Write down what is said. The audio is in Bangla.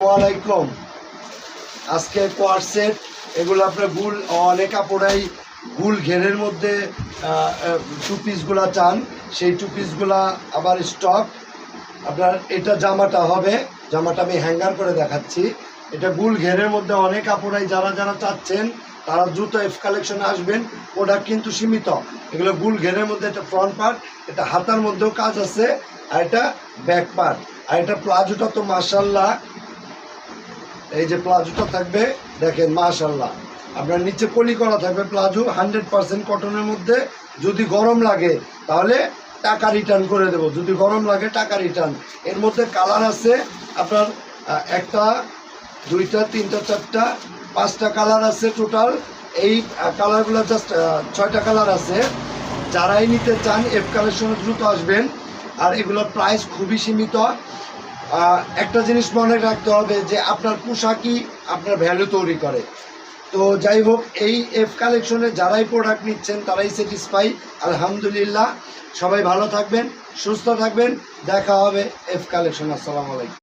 ওয়ালাইকুম। আজকে কোয়ার সেট এগুলো আপনার গুল অনেক কাপড়াই গুল ঘেরের মধ্যে টু পিসগুলা চান, সেই টু পিসগুলা আবার স্টক। আপনার এটা জামাটা হবে, জামাটা আমি হ্যাঙ্গার করে দেখাচ্ছি। এটা গুল ঘেরের মধ্যে অনেক কাপড়াই যারা যারা চাচ্ছেন তারা দ্রুত এফ কালেকশনে আসবেন। প্রোডাক্ট কিন্তু সীমিত। এগুলো গুল ঘেরের মধ্যে এটা ফ্রন্ট পার্ট, এটা হাতার মধ্যেও কাজ আছে, আর এটা ব্যাক পার্ট। আর এটা প্লাজোটা তো মাশাল্লাহ, এই যে প্লাজোটা থাকবে দেখেন মাশাল্লাহ, আপনার নিচে পলি করা থাকবে। প্লাজো 100% কটনের মধ্যে। যদি গরম লাগে তাহলে টাকা রিটার্ন করে দেবো, যদি গরম লাগে টাকা রিটার্ন। এর মধ্যে কালার আছে আপনার একটা, দুইটা, তিনটা, চারটা, পাঁচটা কালার আছে টোটাল। এই কালারগুলো জাস্ট 6টা কালার আছে। যারাই নিতে চান এফ কালেকশনে দ্রুত আসবেন। আর এগুলোর প্রাইস খুবই সীমিত। একটা জিনিস মনে রাখতে হবে যে আপনার পোশাকই আপনার ভ্যালু তৈরি করে। তো যাই হোক, এই এফ কালেকশনে যারাই প্রোডাক্ট নিচ্ছেন তারাই স্যাটিসফাই, আলহামদুলিল্লাহ। সবাই ভালো থাকবেন, সুস্থ থাকবেন, দেখা হবে এফ কালেকশন। আসসালামু আলাইকুম।